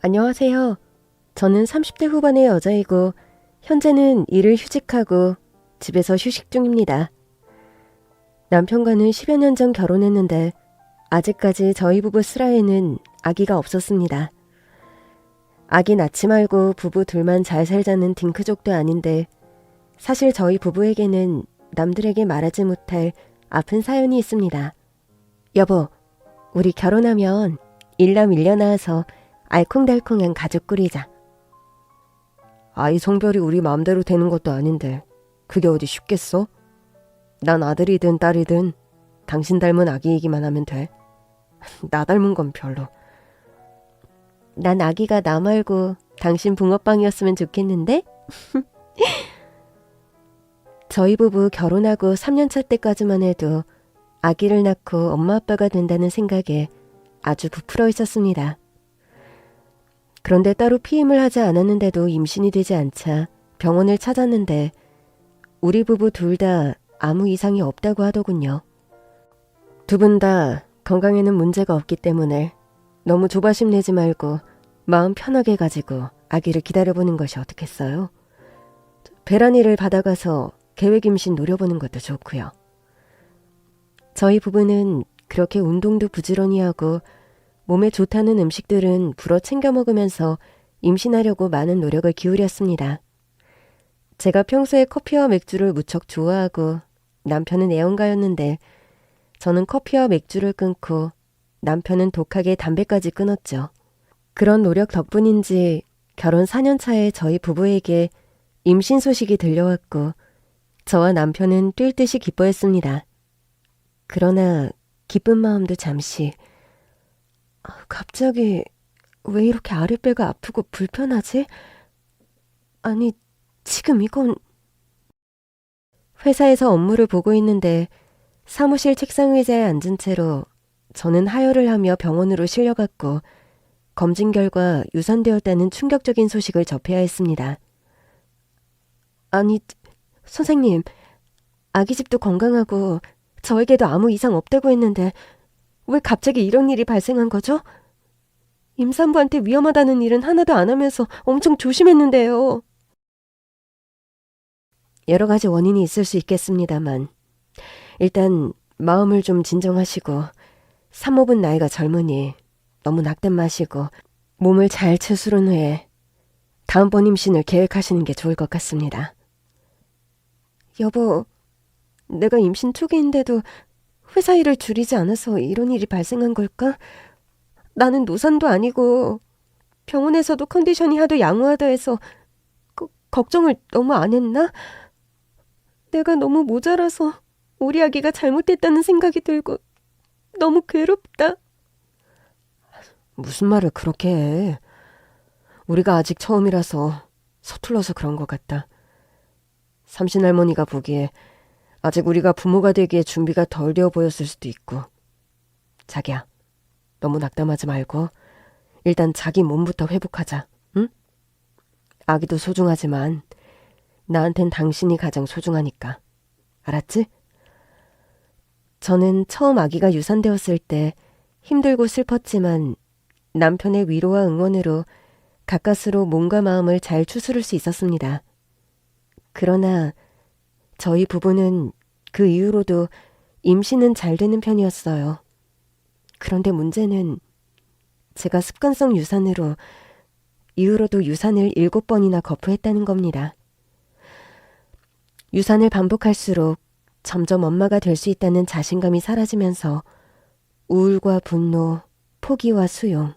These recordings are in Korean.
안녕하세요. 저는 30대 후반의 여자이고 현재는 일을 휴직하고 집에서 휴식 중입니다. 남편과는 10여 년 전 결혼했는데 아직까지 저희 부부 슬하에는 아기가 없었습니다. 아기 낳지 말고 부부 둘만 잘 살자는 딩크족도 아닌데 사실 저희 부부에게는 남들에게 말하지 못할 아픈 사연이 있습니다. 여보, 우리 결혼하면 일남 일녀 낳아서 알콩달콩한 가족 꾸리자. 아이 성별이 우리 마음대로 되는 것도 아닌데 그게 어디 쉽겠어? 난 아들이든 딸이든 당신 닮은 아기이기만 하면 돼. 나 닮은 건 별로. 난 아기가 나 말고 당신 붕어빵이었으면 좋겠는데? 저희 부부 결혼하고 3년차 때까지만 해도 아기를 낳고 엄마 아빠가 된다는 생각에 아주 부풀어 있었습니다. 그런데 따로 피임을 하지 않았는데도 임신이 되지 않자 병원을 찾았는데 우리 부부 둘 다 아무 이상이 없다고 하더군요. 두 분 다 건강에는 문제가 없기 때문에 너무 조바심 내지 말고 마음 편하게 가지고 아기를 기다려보는 것이 어떻겠어요? 배란이를 받아가서 계획 임신 노려보는 것도 좋고요. 저희 부부는 그렇게 운동도 부지런히 하고 몸에 좋다는 음식들은 불어 챙겨 먹으면서 임신하려고 많은 노력을 기울였습니다. 제가 평소에 커피와 맥주를 무척 좋아하고 남편은 애연가였는데 저는 커피와 맥주를 끊고 남편은 독하게 담배까지 끊었죠. 그런 노력 덕분인지 결혼 4년 차에 저희 부부에게 임신 소식이 들려왔고 저와 남편은 뛸 듯이 기뻐했습니다. 그러나 기쁜 마음도 잠시 갑자기 왜 이렇게 아랫배가 아프고 불편하지? 아니, 지금 이건... 회사에서 업무를 보고 있는데 사무실 책상 의자에 앉은 채로 저는 하혈을 하며 병원으로 실려갔고 검진 결과 유산되었다는 충격적인 소식을 접해야 했습니다. 아니, 선생님, 아기 집도 건강하고 저에게도 아무 이상 없다고 했는데 왜 갑자기 이런 일이 발생한 거죠? 임산부한테 위험하다는 일은 하나도 안 하면서 엄청 조심했는데요. 여러 가지 원인이 있을 수 있겠습니다만 일단 마음을 좀 진정하시고 산모분 나이가 젊으니 너무 낙담 마시고 몸을 잘 추스른 후에 다음번 임신을 계획하시는 게 좋을 것 같습니다. 여보, 내가 임신 초기인데도 회사 일을 줄이지 않아서 이런 일이 발생한 걸까? 나는 노산도 아니고 병원에서도 컨디션이 하도 양호하다 해서 걱정을 너무 안 했나? 내가 너무 모자라서 우리 아기가 잘못됐다는 생각이 들고 너무 괴롭다. 무슨 말을 그렇게 해. 우리가 아직 처음이라서 서툴러서 그런 것 같다. 삼신할머니가 보기에 아직 우리가 부모가 되기에 준비가 덜 되어 보였을 수도 있고. 자기야, 너무 낙담하지 말고 일단 자기 몸부터 회복하자. 응? 아기도 소중하지만 나한텐 당신이 가장 소중하니까. 알았지? 저는 처음 아기가 유산되었을 때 힘들고 슬펐지만 남편의 위로와 응원으로 가까스로 몸과 마음을 잘 추스를 수 있었습니다. 그러나 저희 부부는 그 이후로도 임신은 잘 되는 편이었어요. 그런데 문제는 제가 습관성 유산으로 이후로도 유산을 7번이나 거부했다는 겁니다. 유산을 반복할수록 점점 엄마가 될 수 있다는 자신감이 사라지면서 우울과 분노, 포기와 수용,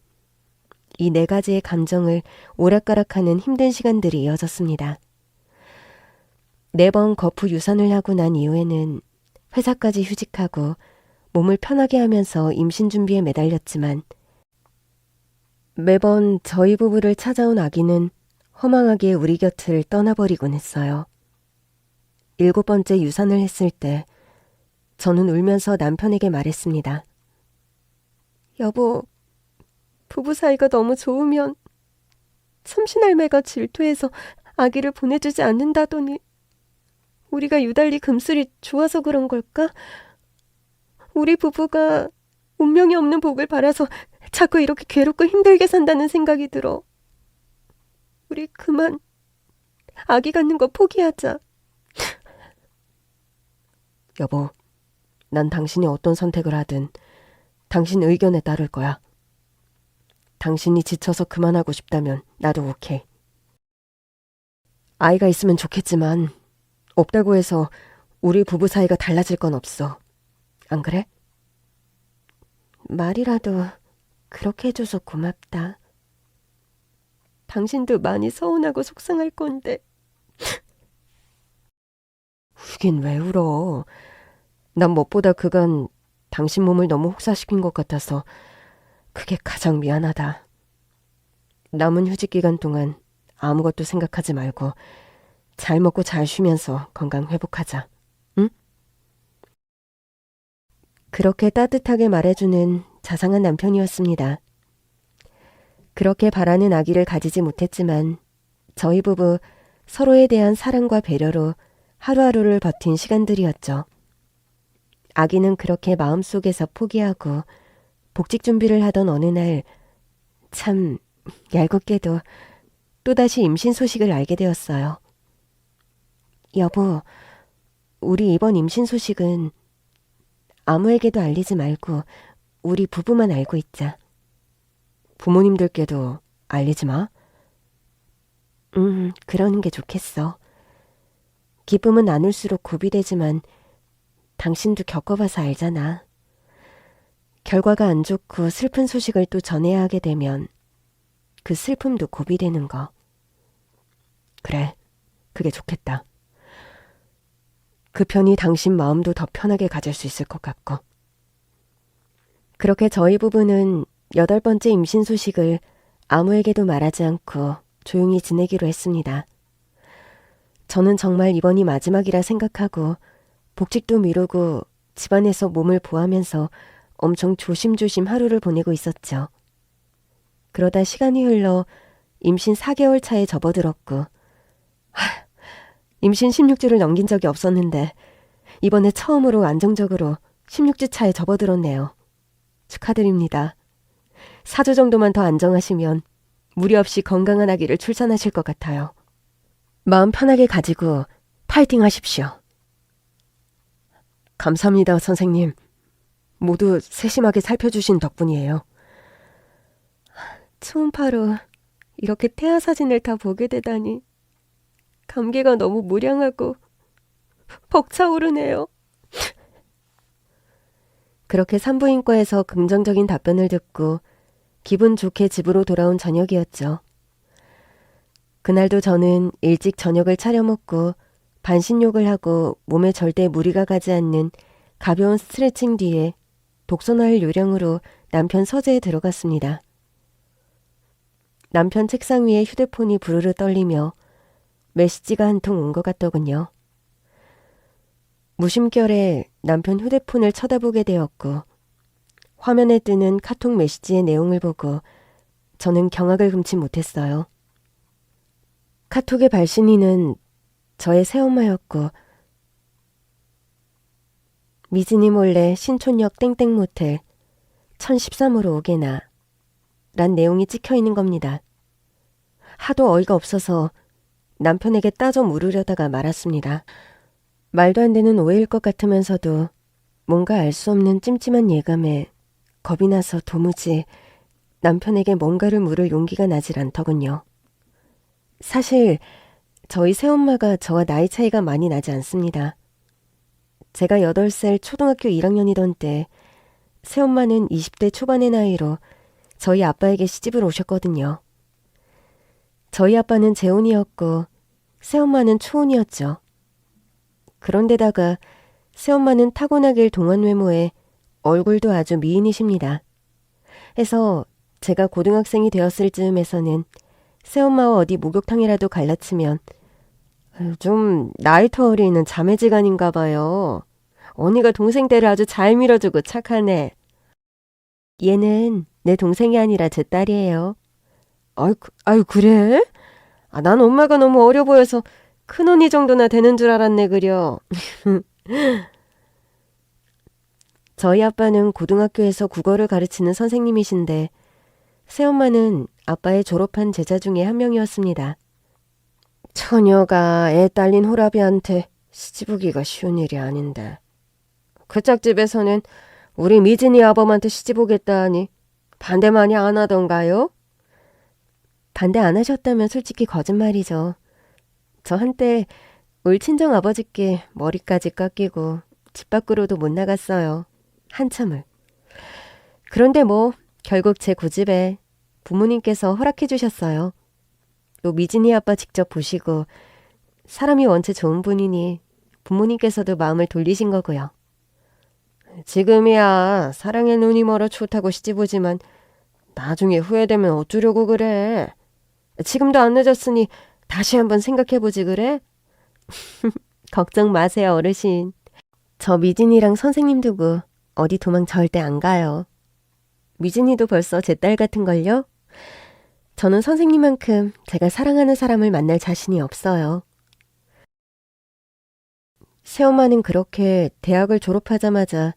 이 4가지의 감정을 오락가락하는 힘든 시간들이 이어졌습니다. 4번 거푸 유산을 하고 난 이후에는 회사까지 휴직하고 몸을 편하게 하면서 임신 준비에 매달렸지만 매번 저희 부부를 찾아온 아기는 허망하게 우리 곁을 떠나버리곤 했어요. 7번째 유산을 했을 때 저는 울면서 남편에게 말했습니다. 여보, 부부 사이가 너무 좋으면 삼신할매가 질투해서 아기를 보내주지 않는다더니 우리가 유달리 금슬이 좋아서 그런 걸까? 우리 부부가 운명이 없는 복을 바라서 자꾸 이렇게 괴롭고 힘들게 산다는 생각이 들어. 우리 그만 아기 갖는 거 포기하자. 여보, 난 당신이 어떤 선택을 하든 당신 의견에 따를 거야. 당신이 지쳐서 그만하고 싶다면 나도 오케이. 아이가 있으면 좋겠지만 없다고 해서 우리 부부 사이가 달라질 건 없어. 안 그래? 말이라도 그렇게 해줘서 고맙다. 당신도 많이 서운하고 속상할 건데. 울긴 왜 울어? 난 무엇보다 그간 당신 몸을 너무 혹사시킨 것 같아서 그게 가장 미안하다. 남은 휴직 기간 동안 아무것도 생각하지 말고 잘 먹고 잘 쉬면서 건강 회복하자. 응? 그렇게 따뜻하게 말해주는 자상한 남편이었습니다. 그렇게 바라는 아기를 가지지 못했지만 저희 부부 서로에 대한 사랑과 배려로 하루하루를 버틴 시간들이었죠. 아기는 그렇게 마음속에서 포기하고 복직 준비를 하던 어느 날 참 얄궂게도 또다시 임신 소식을 알게 되었어요. 여보, 우리 이번 임신 소식은 아무에게도 알리지 말고 우리 부부만 알고 있자. 부모님들께도 알리지 마. 그러는 게 좋겠어. 기쁨은 나눌수록 고비되지만 당신도 겪어봐서 알잖아. 결과가 안 좋고 슬픈 소식을 또 전해야 하게 되면 그 슬픔도 고비되는 거. 그래, 그게 좋겠다. 그 편이 당신 마음도 더 편하게 가질 수 있을 것 같고. 그렇게 저희 부부는 8번째 임신 소식을 아무에게도 말하지 않고 조용히 지내기로 했습니다. 저는 정말 이번이 마지막이라 생각하고 복직도 미루고 집안에서 몸을 보하면서 엄청 조심조심 하루를 보내고 있었죠. 그러다 시간이 흘러 임신 4개월 차에 접어들었고 임신 16주를 넘긴 적이 없었는데 이번에 처음으로 안정적으로 16주 차에 접어들었네요. 축하드립니다. 4주 정도만 더 안정하시면 무리 없이 건강한 아기를 출산하실 것 같아요. 마음 편하게 가지고 파이팅 하십시오. 감사합니다, 선생님. 모두 세심하게 살펴주신 덕분이에요. 초음파로 이렇게 태아 사진을 다 보게 되다니 감기가 너무 무량하고 벅차오르네요. 그렇게 산부인과에서 긍정적인 답변을 듣고 기분 좋게 집으로 돌아온 저녁이었죠. 그날도 저는 일찍 저녁을 차려 먹고 반신욕을 하고 몸에 절대 무리가 가지 않는 가벼운 스트레칭 뒤에 독서나을 요령으로 남편 서재에 들어갔습니다. 남편 책상 위에 휴대폰이 부르르 떨리며 메시지가 한 통 온 것 같더군요. 무심결에 남편 휴대폰을 쳐다보게 되었고 화면에 뜨는 카톡 메시지의 내용을 보고 저는 경악을 금치 못했어요. 카톡의 발신인은 저의 새엄마였고 미진이 몰래 신촌역 땡땡모텔 1013호로 오게나 란 내용이 찍혀있는 겁니다. 하도 어이가 없어서 남편에게 따져 물으려다가 말았습니다. 말도 안 되는 오해일 것 같으면서도 뭔가 알 수 없는 찜찜한 예감에 겁이 나서 도무지 남편에게 뭔가를 물을 용기가 나질 않더군요. 사실 저희 새엄마가 저와 나이 차이가 많이 나지 않습니다. 제가 8살 초등학교 1학년이던 때 새엄마는 20대 초반의 나이로 저희 아빠에게 시집을 오셨거든요. 저희 아빠는 재혼이었고 새엄마는 초혼이었죠. 그런데다가 새엄마는 타고나길 동안 외모에 얼굴도 아주 미인이십니다. 해서 제가 고등학생이 되었을 즈음에서는 새엄마와 어디 목욕탕이라도 갈라치면 좀 나이터 어리는 자매지간인가 봐요. 언니가 동생 때를 아주 잘 밀어주고 착하네. 얘는 내 동생이 아니라 제 딸이에요. 아유 그래? 난 엄마가 너무 어려 보여서 큰언니 정도나 되는 줄 알았네 그려. 저희 아빠는 고등학교에서 국어를 가르치는 선생님이신데 새엄마는 아빠의 졸업한 제자 중에 한 명이었습니다. 처녀가 애 딸린 호라비한테 시집 오기가 쉬운 일이 아닌데 그 짝집에서는 우리 미진이 아범한테 시집 오겠다 하니 반대 많이 안 하던가요? 반대 안 하셨다면 솔직히 거짓말이죠. 저 한때 울 친정 아버지께 머리까지 깎이고 집 밖으로도 못 나갔어요. 한참을. 그런데 결국 제 고집에 부모님께서 허락해 주셨어요. 또 미진이 아빠 직접 보시고 사람이 원체 좋은 분이니 부모님께서도 마음을 돌리신 거고요. 지금이야 사랑의 눈이 멀어 좋다고 시집 오지만 나중에 후회되면 어쩌려고 그래. 지금도 안 늦었으니 다시 한번 생각해보지 그래? 걱정 마세요 어르신. 저 미진이랑 선생님 두고 어디 도망 절대 안 가요. 미진이도 벌써 제 딸 같은걸요? 저는 선생님만큼 제가 사랑하는 사람을 만날 자신이 없어요. 새엄마는 그렇게 대학을 졸업하자마자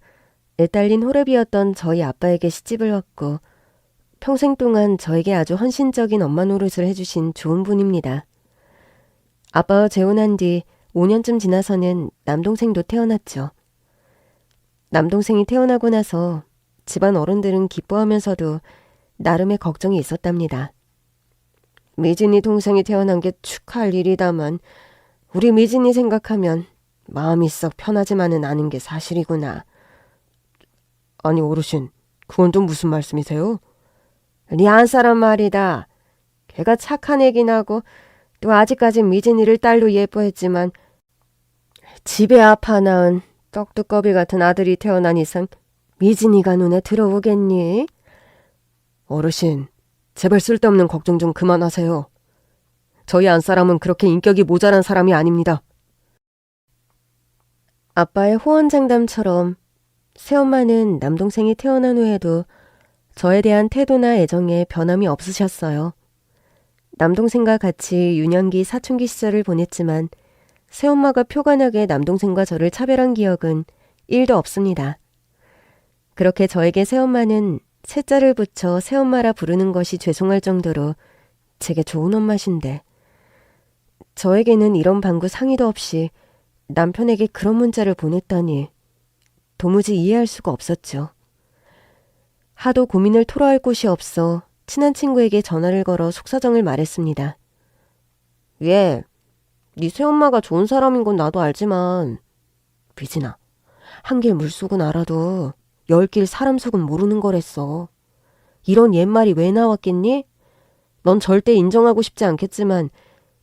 애 딸린 호랩이었던 저희 아빠에게 시집을 왔고 평생 동안 저에게 아주 헌신적인 엄마 노릇을 해주신 좋은 분입니다. 아빠와 재혼한 뒤 5년쯤 지나서는 남동생도 태어났죠. 남동생이 태어나고 나서 집안 어른들은 기뻐하면서도 나름의 걱정이 있었답니다. 미진이 동생이 태어난 게 축하할 일이다만 우리 미진이 생각하면 마음이 썩 편하지만은 않은 게 사실이구나. 아니 어르신, 그건 또 무슨 말씀이세요? 네 안사람 말이다. 걔가 착한 애긴 하고 또 아직까진 미진이를 딸로 예뻐했지만 집에 아파 낳은 떡두꺼비 같은 아들이 태어난 이상 미진이가 눈에 들어오겠니? 어르신, 제발 쓸데없는 걱정 좀 그만하세요. 저희 안사람은 그렇게 인격이 모자란 사람이 아닙니다. 아빠의 호언장담처럼 새엄마는 남동생이 태어난 후에도 저에 대한 태도나 애정에 변함이 없으셨어요. 남동생과 같이 유년기 사춘기 시절을 보냈지만 새엄마가 표관하게 남동생과 저를 차별한 기억은 1도 없습니다. 그렇게 저에게 새엄마는 새자를 붙여 새엄마라 부르는 것이 죄송할 정도로 제게 좋은 엄마신데 저에게는 이런 방구 상의도 없이 남편에게 그런 문자를 보냈다니 도무지 이해할 수가 없었죠. 하도 고민을 토로할 곳이 없어 친한 친구에게 전화를 걸어 속사정을 말했습니다. 예, 네 새엄마가 좋은 사람인 건 나도 알지만 미진아, 한 길 물속은 알아도 10길 사람 속은 모르는 거랬어. 이런 옛말이 왜 나왔겠니? 넌 절대 인정하고 싶지 않겠지만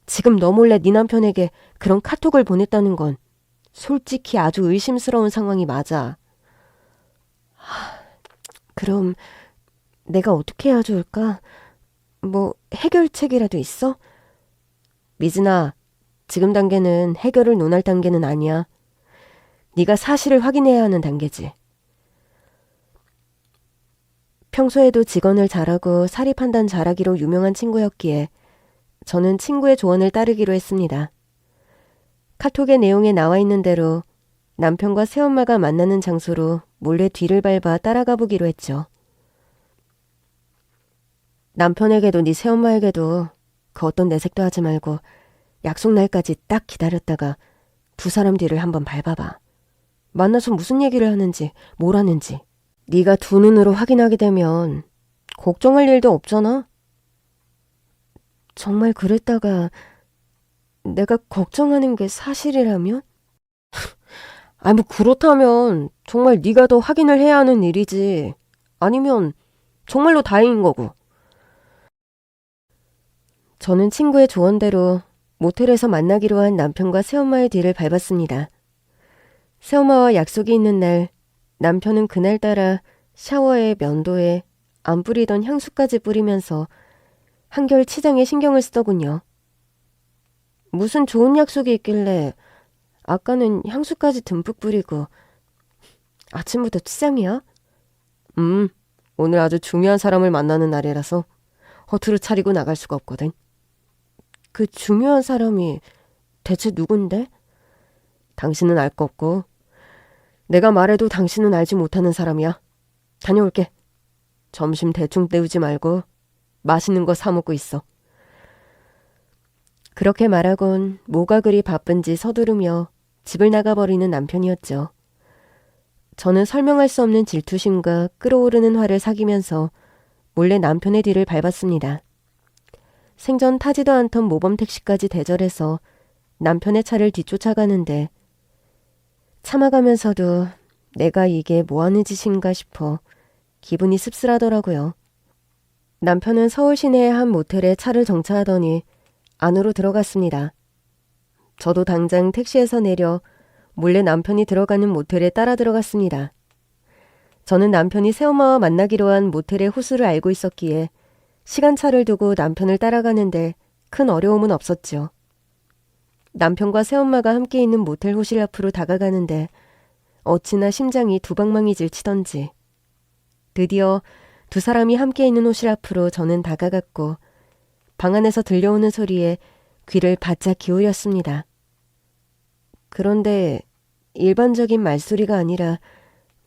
지금 너 몰래 네 남편에게 그런 카톡을 보냈다는 건 솔직히 아주 의심스러운 상황이 맞아. 그럼 내가 어떻게 해야 좋을까? 해결책이라도 있어? 미진아, 지금 단계는 해결을 논할 단계는 아니야. 네가 사실을 확인해야 하는 단계지. 평소에도 직언을 잘하고 사리 판단 잘하기로 유명한 친구였기에 저는 친구의 조언을 따르기로 했습니다. 카톡의 내용에 나와 있는 대로 남편과 새엄마가 만나는 장소로 몰래 뒤를 밟아 따라가 보기로 했죠. 남편에게도 네 새엄마에게도 그 어떤 내색도 하지 말고 약속 날까지 딱 기다렸다가 두 사람 뒤를 한번 밟아봐. 만나서 무슨 얘기를 하는지 뭘 하는지 네가 두 눈으로 확인하게 되면 걱정할 일도 없잖아. 정말 그랬다가 내가 걱정하는 게 사실이라면? 그렇다면 정말 네가 더 확인을 해야 하는 일이지. 아니면 정말로 다행인 거고. 저는 친구의 조언대로 모텔에서 만나기로 한 남편과 새엄마의 뒤를 밟았습니다. 새엄마와 약속이 있는 날 남편은 그날따라 샤워에 면도에 안 뿌리던 향수까지 뿌리면서 한결 치장에 신경을 쓰더군요. 무슨 좋은 약속이 있길래 아까는 향수까지 듬뿍 뿌리고 아침부터 치장이야? 오늘 아주 중요한 사람을 만나는 날이라서 허투루 차리고 나갈 수가 없거든. 그 중요한 사람이 대체 누군데? 당신은 알 거 없고 내가 말해도 당신은 알지 못하는 사람이야. 다녀올게. 점심 대충 때우지 말고 맛있는 거 사 먹고 있어. 그렇게 말하곤 뭐가 그리 바쁜지 서두르며 집을 나가버리는 남편이었죠. 저는 설명할 수 없는 질투심과 끓어오르는 화를 사귀면서 몰래 남편의 뒤를 밟았습니다. 생전 타지도 않던 모범 택시까지 대절해서 남편의 차를 뒤쫓아가는데 참아가면서도 내가 이게 뭐하는 짓인가 싶어 기분이 씁쓸하더라고요. 남편은 서울 시내의 한 모텔에 차를 정차하더니 안으로 들어갔습니다. 저도 당장 택시에서 내려 몰래 남편이 들어가는 모텔에 따라 들어갔습니다. 저는 남편이 새엄마와 만나기로 한 모텔의 호수를 알고 있었기에 시간차를 두고 남편을 따라가는데 큰 어려움은 없었죠. 남편과 새엄마가 함께 있는 모텔 호실 앞으로 다가가는데 어찌나 심장이 두방망이질 치던지 드디어 두 사람이 함께 있는 호실 앞으로 저는 다가갔고 방 안에서 들려오는 소리에 귀를 바짝 기울였습니다. 그런데 일반적인 말소리가 아니라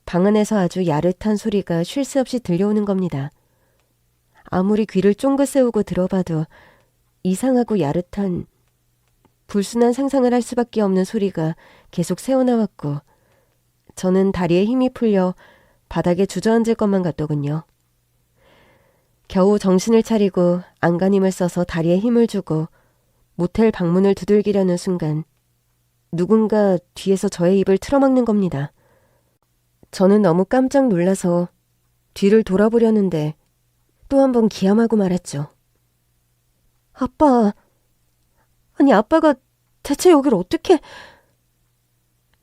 방 안에서 아주 야릇한 소리가 쉴 새 없이 들려오는 겁니다. 아무리 귀를 쫑긋 세우고 들어봐도 이상하고 야릇한 불순한 상상을 할 수밖에 없는 소리가 계속 새어나왔고 저는 다리에 힘이 풀려 바닥에 주저앉을 것만 같더군요. 겨우 정신을 차리고 안간힘을 써서 다리에 힘을 주고 모텔 방문을 두들기려는 순간 누군가 뒤에서 저의 입을 틀어막는 겁니다. 저는 너무 깜짝 놀라서 뒤를 돌아보려는데 또 한 번 기함하고 말았죠. 아빠, 아니 아빠가 대체 여길 어떻게...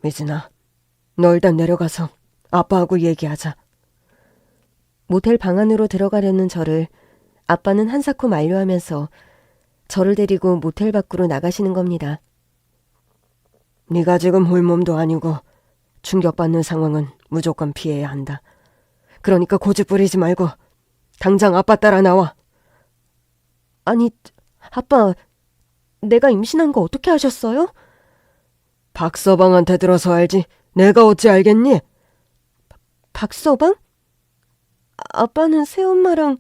미진아, 너 일단 내려가서 아빠하고 얘기하자. 모텔 방 안으로 들어가려는 저를 아빠는 한사코 만류하면서 저를 데리고 모텔 밖으로 나가시는 겁니다. 네가 지금 홀몸도 아니고 충격받는 상황은 무조건 피해야 한다. 그러니까 고집 부리지 말고 당장 아빠 따라 나와. 아니, 아빠, 내가 임신한 거 어떻게 아셨어요? 박서방한테 들어서 알지. 내가 어찌 알겠니? 박서방? 아빠는 새엄마랑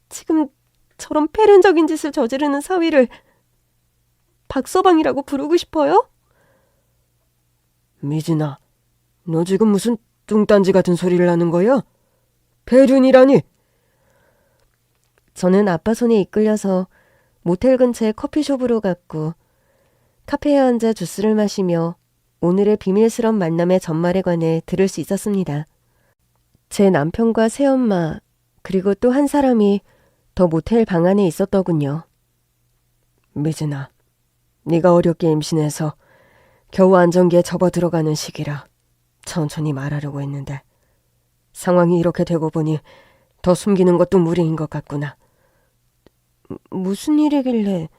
지금 저런 폐륜적인 짓을 저지르는 사위를 박서방이라고 부르고 싶어요? 미진아, 너 지금 무슨 뚱딴지 같은 소리를 하는 거야? 폐륜이라니? 저는 아빠 손에 이끌려서 모텔 근처의 커피숍으로 갔고 카페에 앉아 주스를 마시며 오늘의 비밀스런 만남의 전말에 관해 들을 수 있었습니다. 제 남편과 새엄마 그리고 또 한 사람이 더 모텔 방 안에 있었더군요. 미진아, 네가 어렵게 임신해서 겨우 안정기에 접어들어가는 시기라 천천히 말하려고 했는데 상황이 이렇게 되고 보니 더 숨기는 것도 무리인 것 같구나. 무슨 일이길래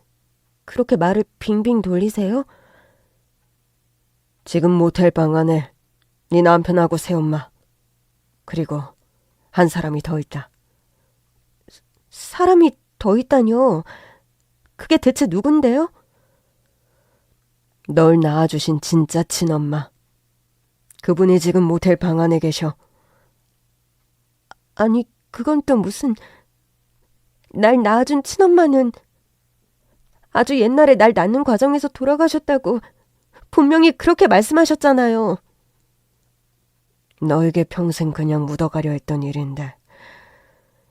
그렇게 말을 빙빙 돌리세요? 지금 모텔 방 안에 네 남편하고 새엄마 그리고 한 사람이 더 있다. 사람이 더 있다뇨? 그게 대체 누군데요? 널 낳아주신 진짜 친엄마. 그분이 지금 모텔 방 안에 계셔. 아니, 그건 또 무슨... 날 낳아준 친엄마는 아주 옛날에 날 낳는 과정에서 돌아가셨다고 분명히 그렇게 말씀하셨잖아요. 너에게 평생 그냥 묻어가려 했던 일인데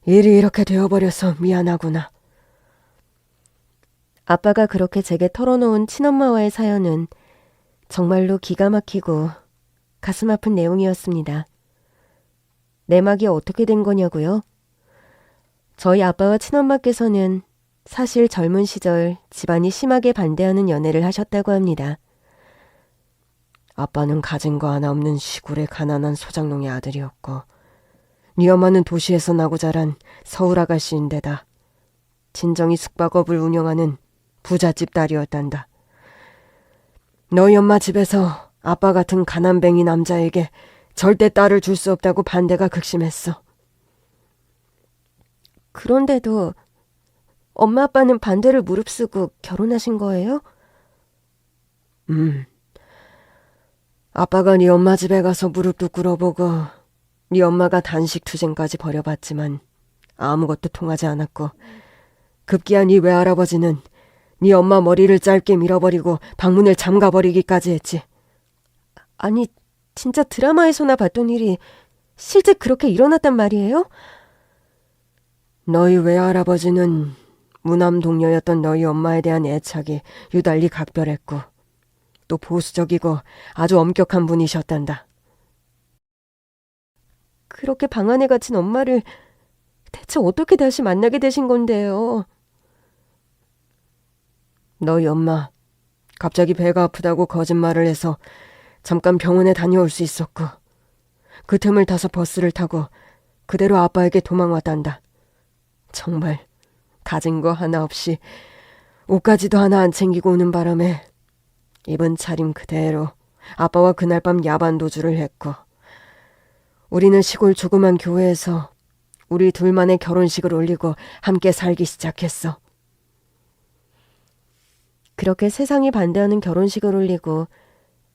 일이 이렇게 되어버려서 미안하구나. 아빠가 그렇게 제게 털어놓은 친엄마와의 사연은 정말로 기가 막히고 가슴 아픈 내용이었습니다. 내막이 어떻게 된 거냐고요? 저희 아빠와 친엄마께서는 사실 젊은 시절 집안이 심하게 반대하는 연애를 하셨다고 합니다. 아빠는 가진 거 하나 없는 시골의 가난한 소장농의 아들이었고 네 엄마는 도시에서 나고 자란 서울 아가씨인데다 진정이 숙박업을 운영하는 부잣집 딸이었단다. 너희 엄마 집에서 아빠 같은 가난뱅이 남자에게 절대 딸을 줄 수 없다고 반대가 극심했어. 그런데도 엄마 아빠는 반대를 무릅쓰고 결혼하신 거예요? 아빠가 네 엄마 집에 가서 무릎도 꿇어보고 네 엄마가 단식 투쟁까지 벌여봤지만 아무것도 통하지 않았고 급기야 네 외할아버지는 네 엄마 머리를 짧게 밀어버리고 방문을 잠가버리기까지 했지. 아니, 진짜 드라마에서나 봤던 일이 실제 그렇게 일어났단 말이에요? 너희 외할아버지는 무남 동녀였던 너희 엄마에 대한 애착이 유달리 각별했고 또 보수적이고 아주 엄격한 분이셨단다. 그렇게 방 안에 갇힌 엄마를 대체 어떻게 다시 만나게 되신 건데요? 너희 엄마 갑자기 배가 아프다고 거짓말을 해서 잠깐 병원에 다녀올 수 있었고 그 틈을 타서 버스를 타고 그대로 아빠에게 도망왔단다. 정말 가진 거 하나 없이 옷가지도 하나 안 챙기고 오는 바람에 입은 차림 그대로 아빠와 그날 밤 야반 도주를 했고 우리는 시골 조그만 교회에서 우리 둘만의 결혼식을 올리고 함께 살기 시작했어. 그렇게 세상이 반대하는 결혼식을 올리고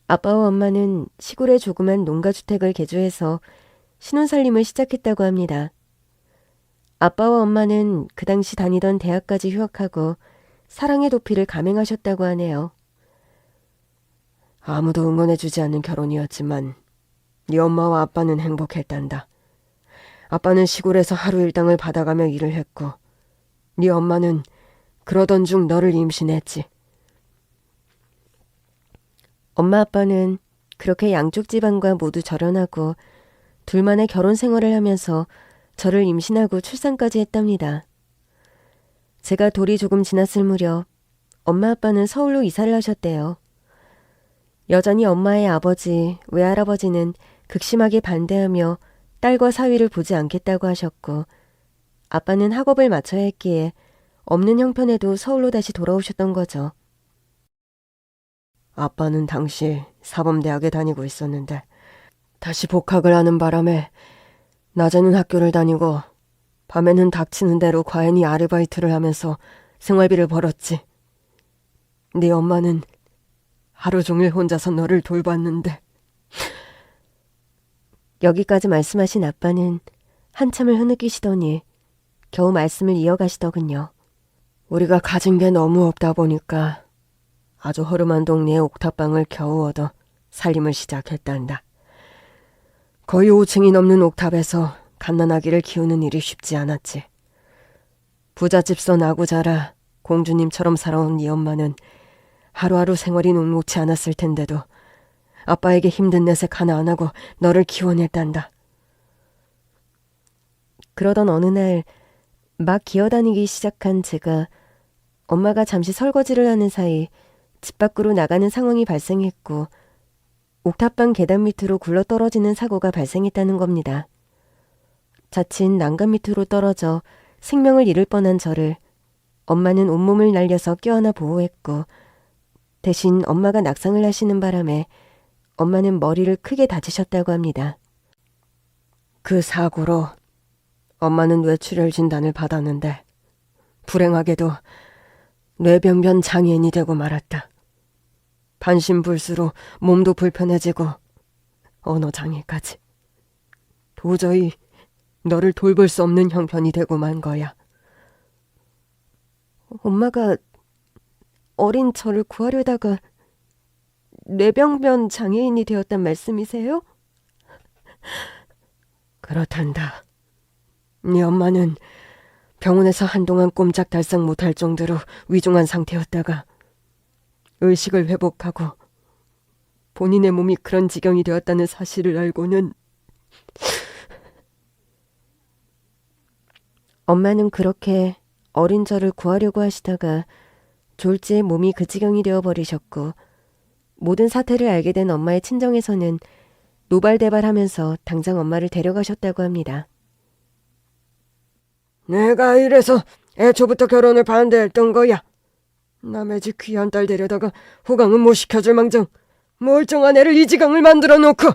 아빠와 엄마는 시골의 조그만 농가주택을 개조해서 신혼살림을 시작했다고 합니다. 아빠와 엄마는 그 당시 다니던 대학까지 휴학하고 사랑의 도피를 감행하셨다고 하네요. 아무도 응원해주지 않는 결혼이었지만 네 엄마와 아빠는 행복했단다. 아빠는 시골에서 하루 일당을 받아가며 일을 했고 네 엄마는 그러던 중 너를 임신했지. 엄마 아빠는 그렇게 양쪽 집안과 모두 절연하고 둘만의 결혼 생활을 하면서 저를 임신하고 출산까지 했답니다. 제가 돌이 조금 지났을 무렵 엄마 아빠는 서울로 이사를 하셨대요. 여전히 엄마의 아버지, 외할아버지는 극심하게 반대하며 딸과 사위를 보지 않겠다고 하셨고 아빠는 학업을 마쳐야 했기에 없는 형편에도 서울로 다시 돌아오셨던 거죠. 아빠는 당시 사범대학에 다니고 있었는데 다시 복학을 하는 바람에 낮에는 학교를 다니고 밤에는 닥치는 대로 과연히 아르바이트를 하면서 생활비를 벌었지. 네 엄마는 하루 종일 혼자서 너를 돌봤는데. 여기까지 말씀하신 아빠는 한참을 흐느끼시더니 겨우 말씀을 이어가시더군요. 우리가 가진 게 너무 없다 보니까 아주 허름한 동네에 옥탑방을 겨우 얻어 살림을 시작했단다. 거의 5층이 넘는 옥탑에서 갓난아기를 키우는 일이 쉽지 않았지. 부잣집서 나고 자라 공주님처럼 살아온 네 엄마는 하루하루 생활이 녹록지 않았을 텐데도 아빠에게 힘든 내색 하나 안 하고 너를 키워냈단다. 그러던 어느 날 막 기어다니기 시작한 제가 엄마가 잠시 설거지를 하는 사이 집 밖으로 나가는 상황이 발생했고 옥탑방 계단 밑으로 굴러떨어지는 사고가 발생했다는 겁니다. 자칫 난간 밑으로 떨어져 생명을 잃을 뻔한 저를 엄마는 온몸을 날려서 껴안아 보호했고 대신 엄마가 낙상을 하시는 바람에 엄마는 머리를 크게 다치셨다고 합니다. 그 사고로 엄마는 뇌출혈 진단을 받았는데 불행하게도 뇌병변 장애인이 되고 말았다. 반신불수로 몸도 불편해지고 언어 장애까지. 도저히 너를 돌볼 수 없는 형편이 되고 만 거야. 엄마가 어린 저를 구하려다가 뇌병변 장애인이 되었단 말씀이세요? 그렇단다. 네 엄마는 병원에서 한동안 꼼짝달싹 못할 정도로 위중한 상태였다가 의식을 회복하고 본인의 몸이 그런 지경이 되었다는 사실을 알고는 엄마는 그렇게 어린 저를 구하려고 하시다가 졸지에 몸이 그 지경이 되어버리셨고 모든 사태를 알게 된 엄마의 친정에서는 노발대발하면서 당장 엄마를 데려가셨다고 합니다. 내가 이래서 애초부터 결혼을 반대했던 거야. 남의 집 귀한 딸 데려다가 호강은 못 시켜줄 망정 멀쩡한 애를 이 지경을 만들어 놓고.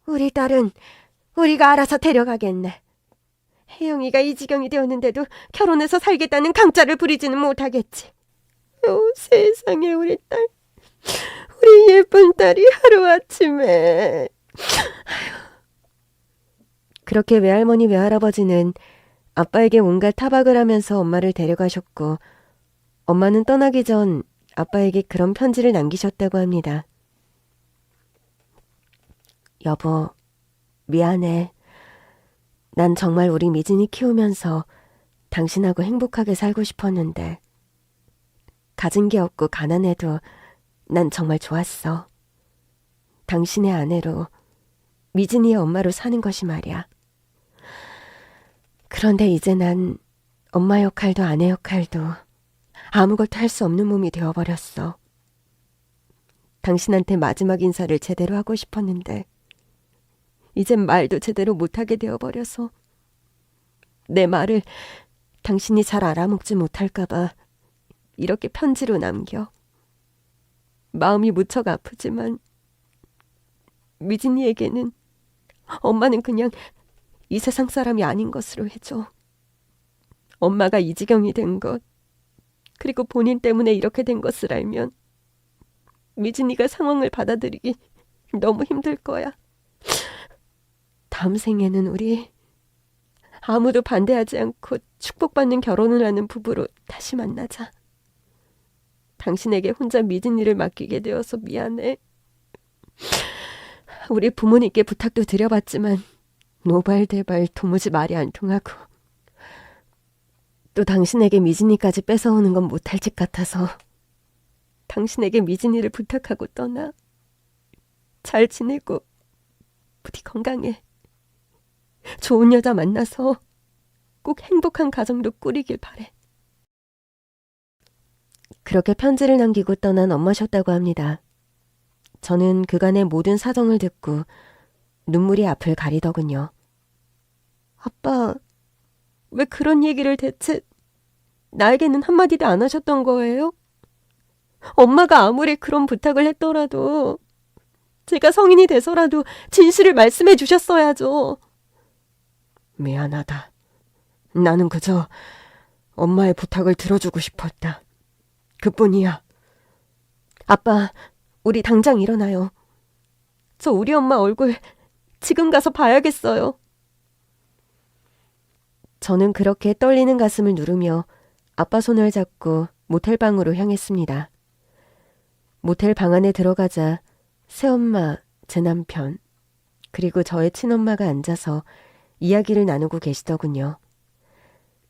우리 딸은 우리가 알아서 데려가겠네. 혜영이가 이 지경이 되었는데도 결혼해서 살겠다는 강짜를 부리지는 못하겠지. 세상에 우리 우리 예쁜 딸이 하루아침에. 그렇게 외할머니 외할아버지는 아빠에게 온갖 타박을 하면서 엄마를 데려가셨고, 엄마는 떠나기 전 아빠에게 그런 편지를 남기셨다고 합니다. 여보, 미안해. 난 정말 우리 미진이 키우면서 당신하고 행복하게 살고 싶었는데, 가진 게 없고 가난해도 난 정말 좋았어. 당신의 아내로, 미진이의 엄마로 사는 것이 말이야. 그런데 이제 난 엄마 역할도 아내 역할도 아무것도 할 수 없는 몸이 되어버렸어. 당신한테 마지막 인사를 제대로 하고 싶었는데 이젠 말도 제대로 못하게 되어버려서 내 말을 당신이 잘 알아먹지 못할까봐 이렇게 편지로 남겨. 마음이 무척 아프지만 미진이에게는 엄마는 그냥 이 세상 사람이 아닌 것으로 해줘. 엄마가 이 지경이 된 것, 그리고 본인 때문에 이렇게 된 것을 알면 미진이가 상황을 받아들이기 너무 힘들 거야. 다음 생에는 우리 아무도 반대하지 않고 축복받는 결혼을 하는 부부로 다시 만나자. 당신에게 혼자 미진이를 맡기게 되어서 미안해. 우리 부모님께 부탁도 드려봤지만 노발대발 도무지 말이 안 통하고, 또 당신에게 미진이까지 뺏어오는 건 못할 짓 같아서 당신에게 미진이를 부탁하고 떠나. 잘 지내고 부디 건강해. 좋은 여자 만나서 꼭 행복한 가정도 꾸리길 바래. 그렇게 편지를 남기고 떠난 엄마셨다고 합니다. 저는 그간의 모든 사정을 듣고 눈물이 앞을 가리더군요. 아빠, 왜 그런 얘기를 대체 나에게는 한마디도 안 하셨던 거예요? 엄마가 아무리 그런 부탁을 했더라도 제가 성인이 돼서라도 진실을 말씀해 주셨어야죠. 미안하다. 나는 그저 엄마의 부탁을 들어주고 싶었다. 그뿐이야. 아빠, 우리 당장 일어나요. 저 우리 엄마 얼굴 지금 가서 봐야겠어요. 저는 그렇게 떨리는 가슴을 누르며 아빠 손을 잡고 모텔방으로 향했습니다. 모텔 방 안에 들어가자 새엄마, 제 남편, 그리고 저의 친엄마가 앉아서 이야기를 나누고 계시더군요.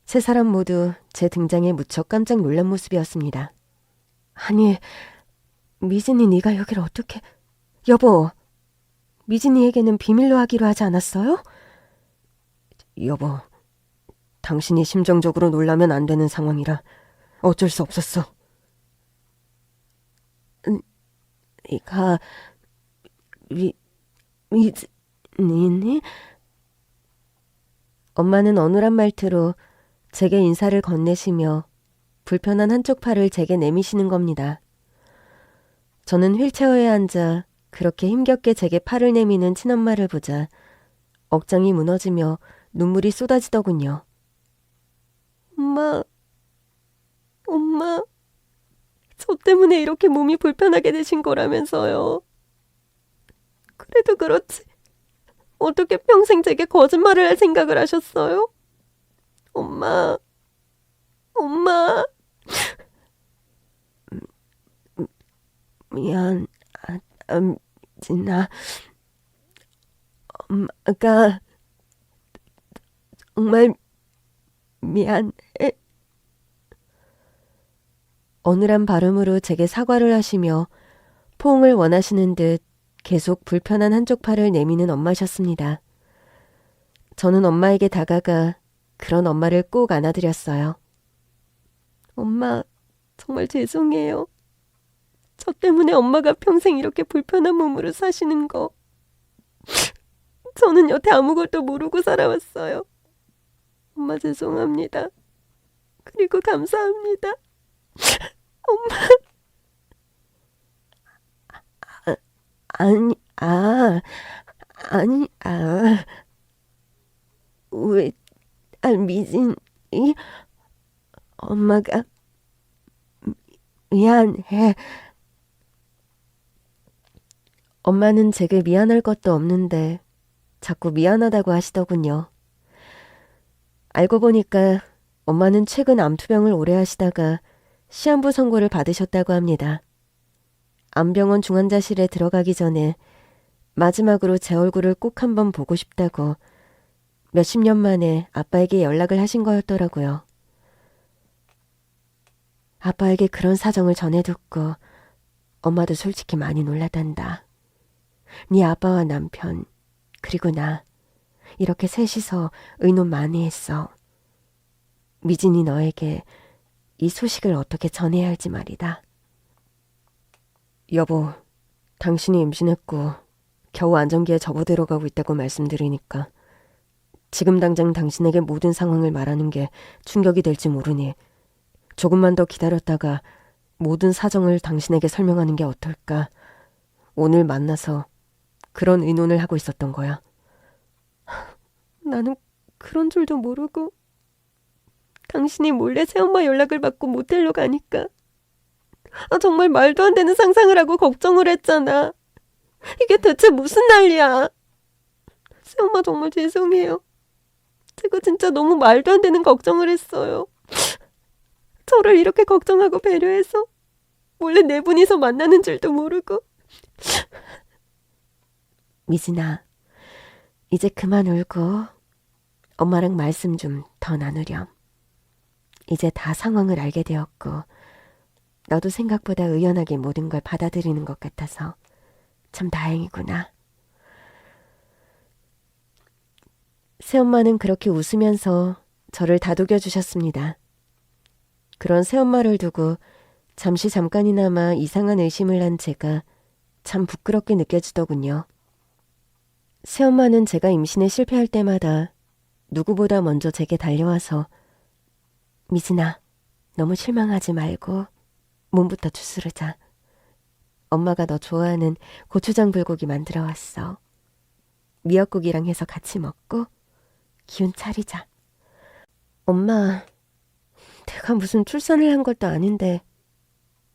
세 사람 모두 제 등장에 무척 깜짝 놀란 모습이었습니다. 아니, 미진이 네가 여기를 어떻게... 여보, 미진이에게는 비밀로 하기로 하지 않았어요? 여보, 당신이 심정적으로 놀라면 안 되는 상황이라 어쩔 수 없었어. 네가 미진이니? 엄마는 어눌한 말투로 제게 인사를 건네시며 불편한 한쪽 팔을 제게 내미시는 겁니다. 저는 휠체어에 앉아 그렇게 힘겹게 제게 팔을 내미는 친엄마를 보자 억장이 무너지며 눈물이 쏟아지더군요. 엄마, 저 때문에 이렇게 몸이 불편하게 되신 거라면서요. 그래도 그렇지. 어떻게 평생 제게 거짓말을 할 생각을 하셨어요? 엄마. 미안, 진아. 엄마가 정말 미안해. 어눌한 발음으로 제게 사과를 하시며 포옹을 원하시는 듯 계속 불편한 한쪽 팔을 내미는 엄마셨습니다. 저는 엄마에게 다가가 그런 엄마를 꼭 안아드렸어요. 엄마, 정말 죄송해요. 저 때문에 엄마가 평생 이렇게 불편한 몸으로 사시는 거. 저는 여태 아무것도 모르고 살아왔어요. 엄마 죄송합니다. 그리고 감사합니다. 엄마. 왜, 미진이? 엄마가 미안해. 엄마는 제게 미안할 것도 없는데 자꾸 미안하다고 하시더군요. 알고 보니까 엄마는 최근 암투병을 오래 하시다가 시한부 선고를 받으셨다고 합니다. 암병원 중환자실에 들어가기 전에 마지막으로 제 얼굴을 꼭 한번 보고 싶다고 몇십 년 만에 아빠에게 연락을 하신 거였더라고요. 아빠에게 그런 사정을 전해 듣고 엄마도 솔직히 많이 놀라단다. 네 아빠와 남편 그리고 나 이렇게 셋이서 의논 많이 했어. 미진이 너에게 이 소식을 어떻게 전해야 할지 말이다. 여보, 당신이 임신했고 겨우 안정기에 접어들어가고 있다고 말씀드리니까 지금 당장 당신에게 모든 상황을 말하는 게 충격이 될지 모르니 조금만 더 기다렸다가 모든 사정을 당신에게 설명하는 게 어떨까. 오늘 만나서 그런 의논을 하고 있었던 거야. 나는 그런 줄도 모르고 당신이 몰래 새엄마 연락을 받고 모텔로 가니까 정말 말도 안 되는 상상을 하고 걱정을 했잖아. 이게 대체 무슨 난리야. 새엄마 정말 죄송해요. 제가 진짜 너무 말도 안 되는 걱정을 했어요. 저를 이렇게 걱정하고 배려해서 몰래 네 분이서 만나는 줄도 모르고. 미진아, 이제 그만 울고 엄마랑 말씀 좀 더 나누렴. 이제 다 상황을 알게 되었고 너도 생각보다 의연하게 모든 걸 받아들이는 것 같아서 참 다행이구나. 새엄마는 그렇게 웃으면서 저를 다독여 주셨습니다. 그런 새엄마를 두고 잠깐이나마 이상한 의심을 한 제가 참 부끄럽게 느껴지더군요. 새엄마는 제가 임신에 실패할 때마다 누구보다 먼저 제게 달려와서 미진아, 너무 실망하지 말고 몸부터 추스르자. 엄마가 너 좋아하는 고추장 불고기 만들어 왔어. 미역국이랑 해서 같이 먹고 기운 차리자. 엄마, 내가 무슨 출산을 한 것도 아닌데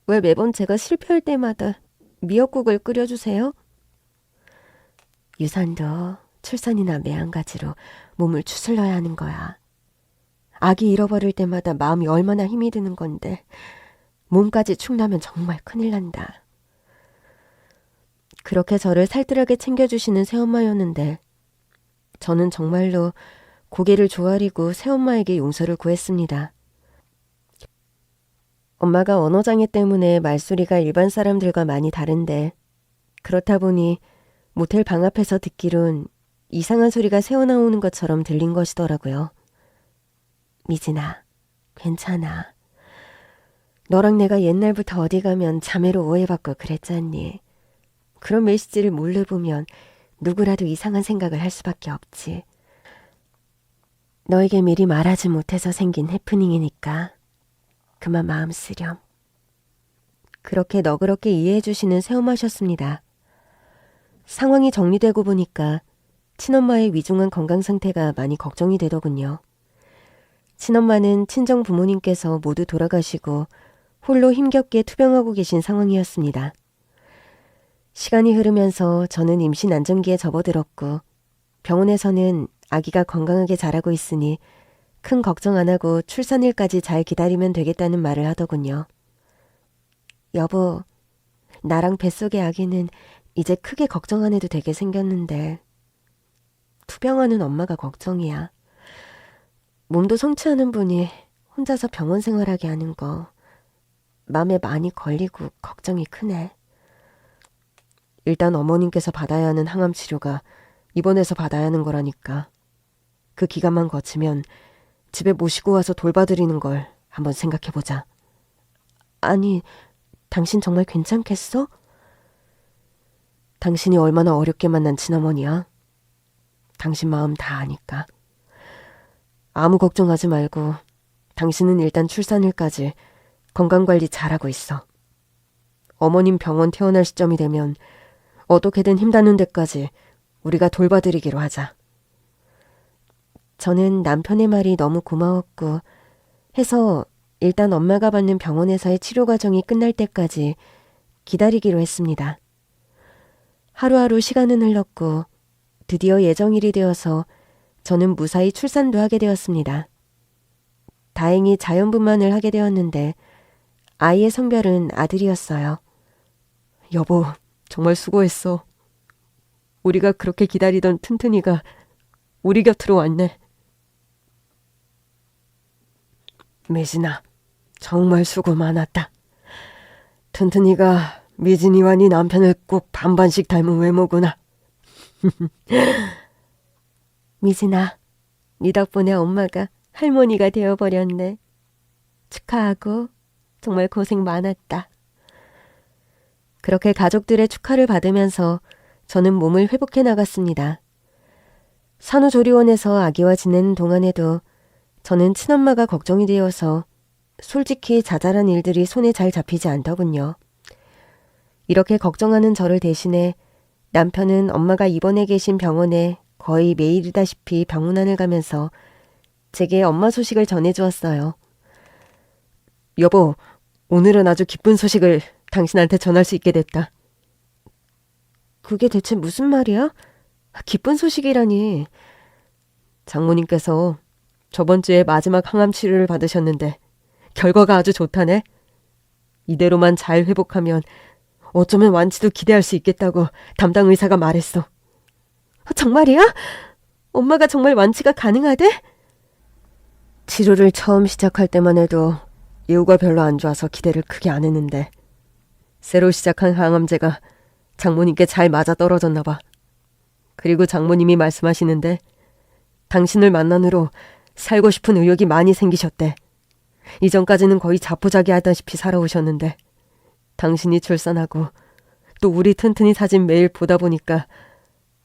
왜 매번 제가 실패할 때마다 미역국을 끓여주세요? 유산도 출산이나 매한가지로 몸을 추슬러야 하는 거야. 아기 잃어버릴 때마다 마음이 얼마나 힘이 드는 건데 몸까지 축나면 정말 큰일 난다. 그렇게 저를 살뜰하게 챙겨주시는 새엄마였는데 저는 정말로 고개를 조아리고 새엄마에게 용서를 구했습니다. 엄마가 언어장애 때문에 말소리가 일반 사람들과 많이 다른데 그렇다 보니 모텔 방 앞에서 듣기론 이상한 소리가 새어나오는 것처럼 들린 것이더라고요. 미진아, 괜찮아. 너랑 내가 옛날부터 어디 가면 자매로 오해받고 그랬잖니. 그런 메시지를 몰래 보면 누구라도 이상한 생각을 할 수밖에 없지. 너에게 미리 말하지 못해서 생긴 해프닝이니까 그만 마음 쓰렴. 그렇게 너그럽게 이해해 주시는 새엄마셨습니다. 상황이 정리되고 보니까 친엄마의 위중한 건강 상태가 많이 걱정이 되더군요. 친엄마는 친정 부모님께서 모두 돌아가시고 홀로 힘겹게 투병하고 계신 상황이었습니다. 시간이 흐르면서 저는 임신 안정기에 접어들었고 병원에서는 아기가 건강하게 자라고 있으니 큰 걱정 안 하고 출산일까지 잘 기다리면 되겠다는 말을 하더군요. 여보, 나랑 뱃속의 아기는 이제 크게 걱정 안 해도 되게 생겼는데 투병하는 엄마가 걱정이야. 몸도 성취하는 분이 혼자서 병원 생활하게 하는 거 맘에 많이 걸리고 걱정이 크네. 일단 어머님께서 받아야 하는 항암 치료가 입원해서 받아야 하는 거라니까. 그 기간만 거치면 집에 모시고 와서 돌봐드리는 걸 한번 생각해보자. 아니, 당신 정말 괜찮겠어? 당신이 얼마나 어렵게 만난 친어머니야. 당신 마음 다 아니까. 아무 걱정하지 말고 당신은 일단 출산일까지 건강관리 잘하고 있어. 어머님 병원 퇴원할 시점이 되면 어떻게든 힘닿는 데까지 우리가 돌봐드리기로 하자. 저는 남편의 말이 너무 고마웠고 해서 일단 엄마가 받는 병원에서의 치료 과정이 끝날 때까지 기다리기로 했습니다. 하루하루 시간은 흘렀고 드디어 예정일이 되어서 저는 무사히 출산도 하게 되었습니다. 다행히 자연분만을 하게 되었는데 아이의 성별은 아들이었어요. 여보, 정말 수고했어. 우리가 그렇게 기다리던 튼튼이가 우리 곁으로 왔네. 미진아, 정말 수고 많았다. 튼튼이가 미진이와 네 남편을 꼭 반반씩 닮은 외모구나. 미진아, 네 덕분에 엄마가 할머니가 되어버렸네. 축하하고 정말 고생 많았다. 그렇게 가족들의 축하를 받으면서 저는 몸을 회복해 나갔습니다. 산후조리원에서 아기와 지내는 동안에도 저는 친엄마가 걱정이 되어서 솔직히 자잘한 일들이 손에 잘 잡히지 않더군요. 이렇게 걱정하는 저를 대신해 남편은 엄마가 입원해 계신 병원에 거의 매일이다시피 병문안을 가면서 제게 엄마 소식을 전해주었어요. 여보, 오늘은 아주 기쁜 소식을 당신한테 전할 수 있게 됐다. 그게 대체 무슨 말이야? 기쁜 소식이라니. 장모님께서 저번 주에 마지막 항암 치료를 받으셨는데 결과가 아주 좋다네. 이대로만 잘 회복하면 어쩌면 완치도 기대할 수 있겠다고 담당 의사가 말했어. 정말이야? 엄마가 정말 완치가 가능하대? 치료를 처음 시작할 때만 해도 예후가 별로 안 좋아서 기대를 크게 안 했는데 새로 시작한 항암제가 장모님께 잘 맞아떨어졌나 봐. 그리고 장모님이 말씀하시는데 당신을 만난 후로 살고 싶은 의욕이 많이 생기셨대. 이전까지는 거의 자포자기하다시피 살아오셨는데 당신이 출산하고 또 우리 튼튼이 사진 매일 보다 보니까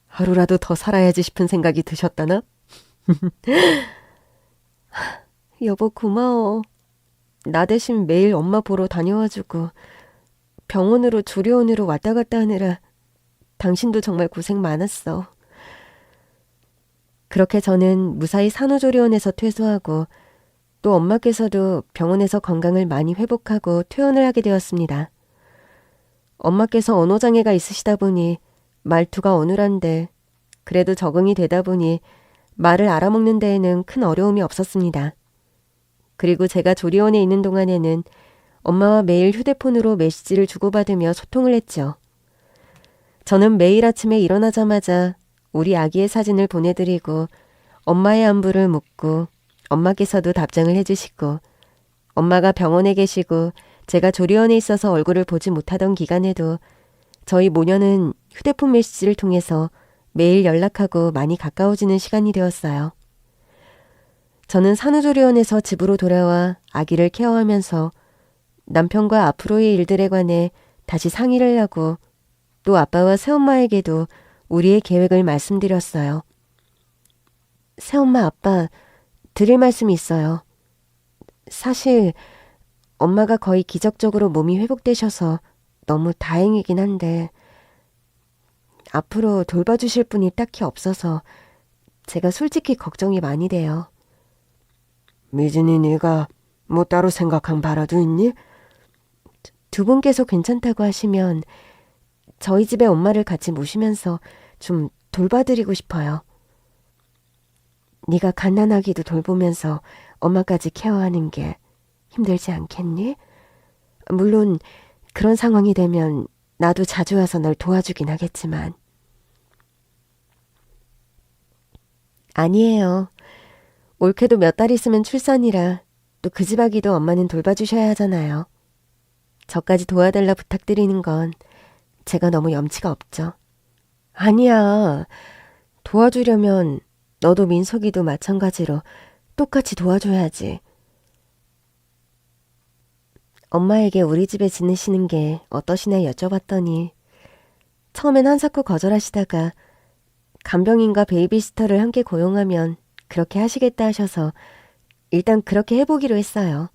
하루라도 더 살아야지 싶은 생각이 드셨다나? 여보 고마워. 나 대신 매일 엄마 보러 다녀와주고 병원으로 조리원으로 왔다 갔다 하느라 당신도 정말 고생 많았어. 그렇게 저는 무사히 산후조리원에서 퇴소하고 또 엄마께서도 병원에서 건강을 많이 회복하고 퇴원을 하게 되었습니다. 엄마께서 언어장애가 있으시다 보니 말투가 어눌한데 그래도 적응이 되다 보니 말을 알아먹는 데에는 큰 어려움이 없었습니다. 그리고 제가 조리원에 있는 동안에는 엄마와 매일 휴대폰으로 메시지를 주고받으며 소통을 했죠. 저는 매일 아침에 일어나자마자 우리 아기의 사진을 보내드리고 엄마의 안부를 묻고 엄마께서도 답장을 해주시고 엄마가 병원에 계시고 제가 조리원에 있어서 얼굴을 보지 못하던 기간에도 저희 모녀는 휴대폰 메시지를 통해서 매일 연락하고 많이 가까워지는 시간이 되었어요. 저는 산후조리원에서 집으로 돌아와 아기를 케어하면서 남편과 앞으로의 일들에 관해 다시 상의를 하고 또 아빠와 새엄마에게도 우리의 계획을 말씀드렸어요. 새엄마, 아빠, 드릴 말씀이 있어요. 사실 엄마가 거의 기적적으로 몸이 회복되셔서 너무 다행이긴 한데 앞으로 돌봐주실 분이 딱히 없어서 제가 솔직히 걱정이 많이 돼요. 미진이 네가 뭐 따로 생각한 바라도 있니? 두 분께서 괜찮다고 하시면 저희 집에 엄마를 같이 모시면서 좀 돌봐드리고 싶어요. 네가 갓난아기도 돌보면서 엄마까지 케어하는 게 힘들지 않겠니? 물론 그런 상황이 되면 나도 자주 와서 널 도와주긴 하겠지만. 아니에요. 올케도 몇 달 있으면 출산이라 또 그 집 아기도 엄마는 돌봐주셔야 하잖아요. 저까지 도와달라 부탁드리는 건 제가 너무 염치가 없죠. 아니야. 도와주려면 너도 민석이도 마찬가지로 똑같이 도와줘야지. 엄마에게 우리 집에 지내시는 게 어떠시나 여쭤봤더니 처음엔 한사코 거절하시다가 간병인과 베이비시터를 함께 고용하면 그렇게 하시겠다 하셔서 일단 그렇게 해보기로 했어요.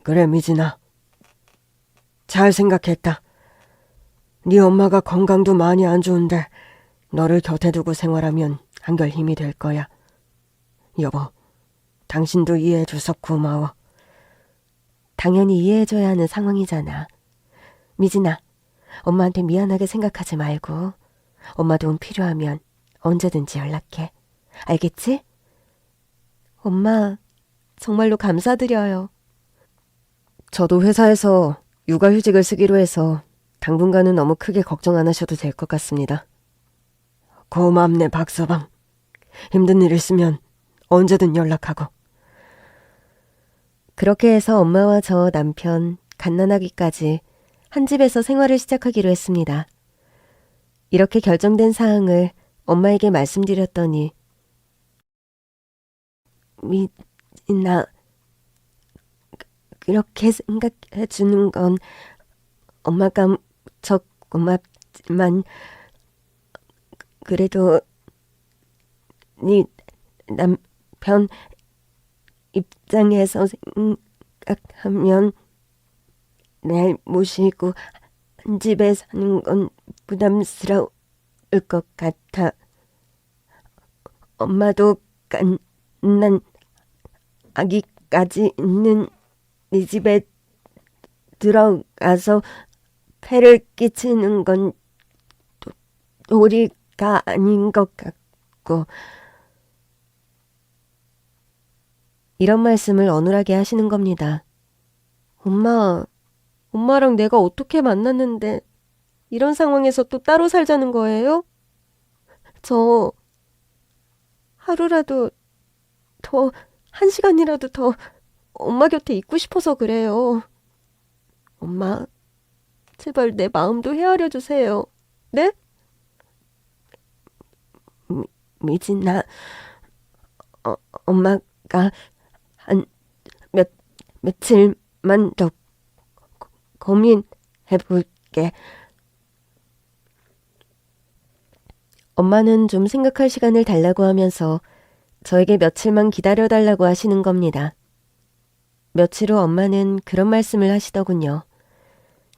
그래 미진아. 잘 생각했다. 네 엄마가 건강도 많이 안 좋은데 너를 곁에 두고 생활하면 한결 힘이 될 거야. 여보, 당신도 이해해줘서 고마워. 당연히 이해해줘야 하는 상황이잖아. 미진아, 엄마한테 미안하게 생각하지 말고 엄마 도움 필요하면 언제든지 연락해. 알겠지? 엄마, 정말로 감사드려요. 저도 회사에서 육아휴직을 쓰기로 해서 당분간은 너무 크게 걱정 안 하셔도 될 것 같습니다. 고맙네, 박서방. 힘든 일 있으면 언제든 연락하고. 그렇게 해서 엄마와 저 남편, 갓난아기까지 한 집에서 생활을 시작하기로 했습니다. 이렇게 결정된 사항을 엄마에게 말씀드렸더니 미진아, 그렇게 생각해 주는 건 엄마가 무척 고맙지만 그래도 네 남편 입장에서 생각하면 날 모시고 한 집에 사는 건 부담스러울 것 같아. 엄마도 갓난 아기까지 있는 네 집에 들어가서 폐를 끼치는 건 도리가 아닌 것 같고. 이런 말씀을 어눌하게 하시는 겁니다. 엄마랑 내가 어떻게 만났는데 이런 상황에서 또 따로 살자는 거예요? 저 하루라도 더, 한 시간이라도 더 엄마 곁에 있고 싶어서 그래요. 엄마, 제발 내 마음도 헤아려 주세요. 네? 미진아, 엄마가 한 며칠만 더 고민해볼게. 엄마는 좀 생각할 시간을 달라고 하면서 저에게 며칠만 기다려달라고 하시는 겁니다. 며칠 후 엄마는 그런 말씀을 하시더군요.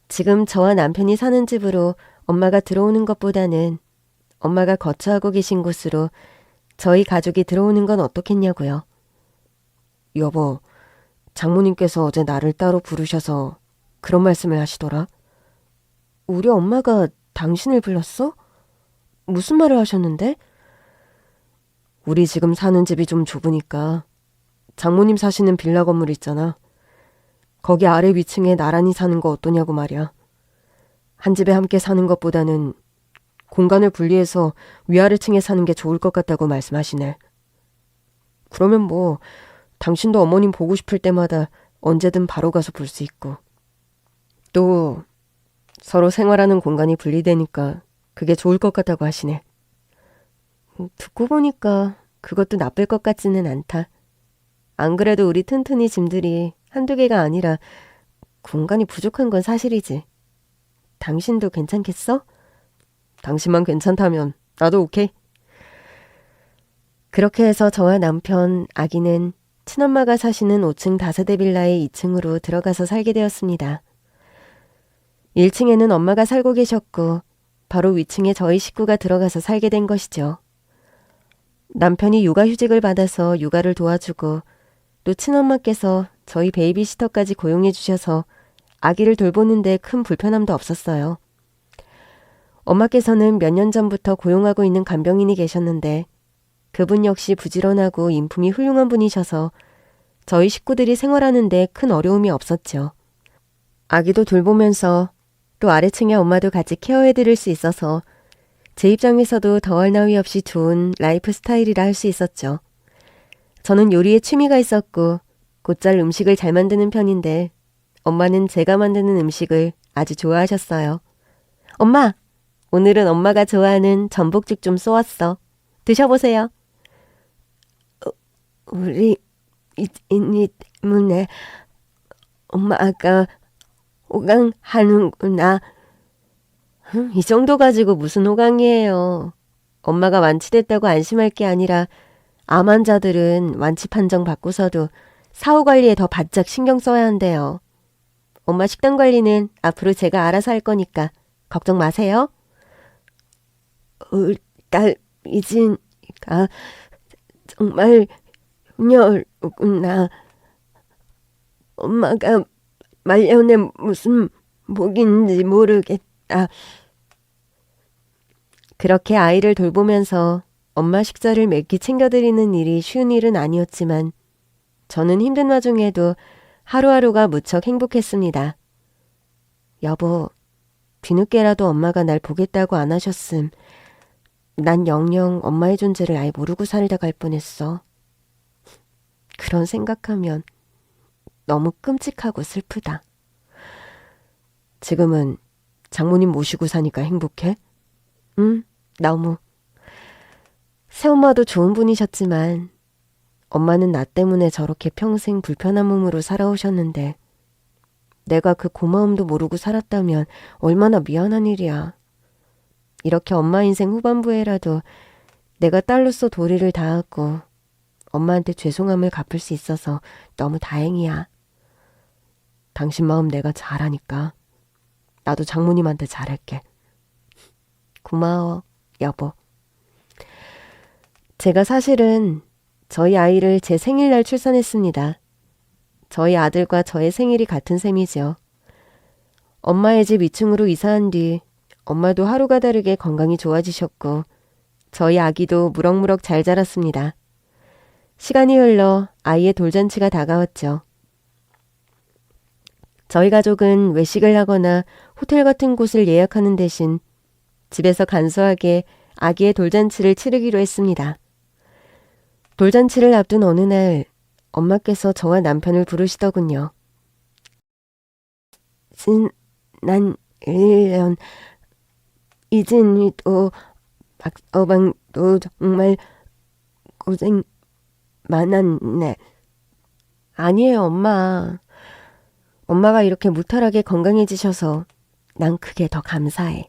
지금 저와 남편이 사는 집으로 엄마가 들어오는 것보다는 엄마가 거처하고 계신 곳으로 저희 가족이 들어오는 건 어떻겠냐고요. 여보, 장모님께서 어제 나를 따로 부르셔서 그런 말씀을 하시더라. 우리 엄마가 당신을 불렀어? 무슨 말을 하셨는데? 우리 지금 사는 집이 좀 좁으니까 장모님 사시는 빌라 건물 있잖아. 거기 아래 위층에 나란히 사는 거 어떠냐고 말이야. 한 집에 함께 사는 것보다는 공간을 분리해서 위아래층에 사는 게 좋을 것 같다고 말씀하시네. 그러면 뭐 당신도 어머님 보고 싶을 때마다 언제든 바로 가서 볼 수 있고, 또 서로 생활하는 공간이 분리되니까 그게 좋을 것 같다고 하시네. 듣고 보니까 그것도 나쁠 것 같지는 않다. 안 그래도 우리 튼튼이 짐들이 한두 개가 아니라 공간이 부족한 건 사실이지. 당신도 괜찮겠어? 당신만 괜찮다면 나도 오케이. 그렇게 해서 저와 남편, 아기는 친엄마가 사시는 5층 다세대 빌라의 2층으로 들어가서 살게 되었습니다. 1층에는 엄마가 살고 계셨고 바로 위층에 저희 식구가 들어가서 살게 된 것이죠. 남편이 육아휴직을 받아서 육아를 도와주고 또 친엄마께서 저희 베이비시터까지 고용해 주셔서 아기를 돌보는데 큰 불편함도 없었어요. 엄마께서는 몇 년 전부터 고용하고 있는 간병인이 계셨는데 그분 역시 부지런하고 인품이 훌륭한 분이셔서 저희 식구들이 생활하는데 큰 어려움이 없었죠. 아기도 돌보면서 또 아래층의 엄마도 같이 케어해드릴 수 있어서 제 입장에서도 더할 나위 없이 좋은 라이프 스타일이라 할 수 있었죠. 저는 요리에 취미가 있었고 곧잘 음식을 잘 만드는 편인데 엄마는 제가 만드는 음식을 아주 좋아하셨어요. 엄마, 오늘은 엄마가 좋아하는 전복죽 좀 쏘았어. 드셔보세요. 우리 이진이 때문에 엄마가 호강하는구나. 이 정도 가지고 무슨 호강이에요. 엄마가 완치됐다고 안심할 게 아니라 암 환자들은 완치 판정 받고서도 사후 관리에 더 바짝 신경 써야 한대요. 엄마 식단 관리는 앞으로 제가 알아서 할 거니까 걱정 마세요. 우리 딸 이진이가 정말 효녀구나. 엄마가 말년에 무슨 복인지 모르겠다. 그렇게 아이를 돌보면서 엄마 식사를 매끼 챙겨드리는 일이 쉬운 일은 아니었지만 저는 힘든 와중에도 하루하루가 무척 행복했습니다. 여보, 뒤늦게라도 엄마가 날 보겠다고 안 하셨음. 난 영영 엄마의 존재를 아예 모르고 살다 갈 뻔했어. 그런 생각하면 너무 끔찍하고 슬프다. 지금은 장모님 모시고 사니까 행복해? 응, 너무. 새엄마도 좋은 분이셨지만 엄마는 나 때문에 저렇게 평생 불편한 몸으로 살아오셨는데 내가 그 고마움도 모르고 살았다면 얼마나 미안한 일이야. 이렇게 엄마 인생 후반부에라도 내가 딸로서 도리를 다하고 엄마한테 죄송함을 갚을 수 있어서 너무 다행이야. 당신 마음 내가 잘 아니까 나도 장모님한테 잘할게. 고마워, 여보. 제가 사실은 저희 아이를 제 생일날 출산했습니다. 저희 아들과 저의 생일이 같은 셈이죠. 엄마의 집 2층으로 이사한 뒤 엄마도 하루가 다르게 건강이 좋아지셨고 저희 아기도 무럭무럭 잘 자랐습니다. 시간이 흘러 아이의 돌잔치가 다가왔죠. 저희 가족은 외식을 하거나 호텔 같은 곳을 예약하는 대신 집에서 간소하게 아기의 돌잔치를 치르기로 했습니다. 돌잔치를 앞둔 어느 날 엄마께서 저와 남편을 부르시더군요. 지난 1년 이진이도 박서방도 정말 고생 많았네. 아니에요, 엄마. 엄마가 이렇게 무탈하게 건강해지셔서 난 그게 더 감사해.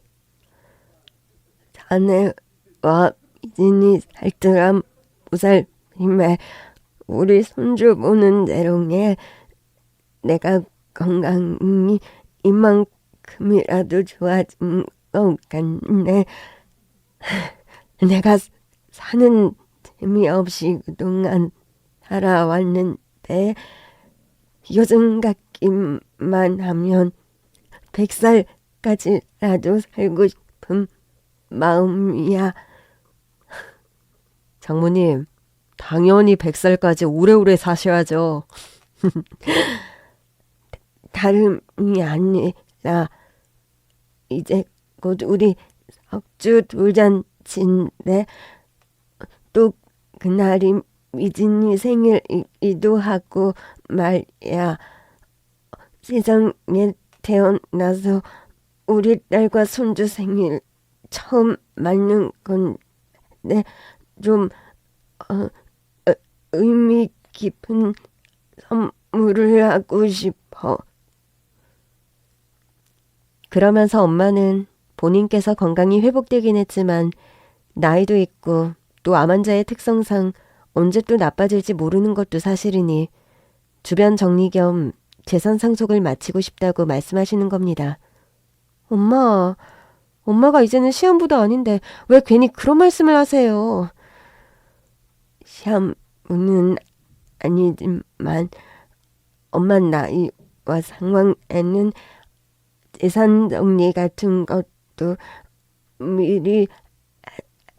자네와 이진이 살뜰한 보살핌에 우리 손주 보는 대롱에 내가 건강이 이만큼이라도 좋아진 것 같네. 내가 사는 재미없이 그동안 살아왔는데 요즘 같기만 하면 100살까지라도 살고 싶은 마음이야. 장모님, 당연히 100살까지 오래오래 사셔야죠. 다름이 아니라 이제 곧 우리 석주 돌잔치인데 또 그날이 미진이 생일이기도 하고 말이야. 세상에 태어나서 우리 딸과 손주 생일 처음 맞는 건데 좀 의미 깊은 선물을 하고 싶어. 그러면서 엄마는 본인께서 건강이 회복되긴 했지만 나이도 있고 또 암 환자의 특성상 언제 또 나빠질지 모르는 것도 사실이니 주변 정리 겸 재산 상속을 마치고 싶다고 말씀하시는 겁니다. 엄마가 이제는 시한부도 아닌데 왜 괜히 그런 말씀을 하세요? 시한부는 아니지만 엄마 나이와 상황에는 재산 정리 같은 것도 미리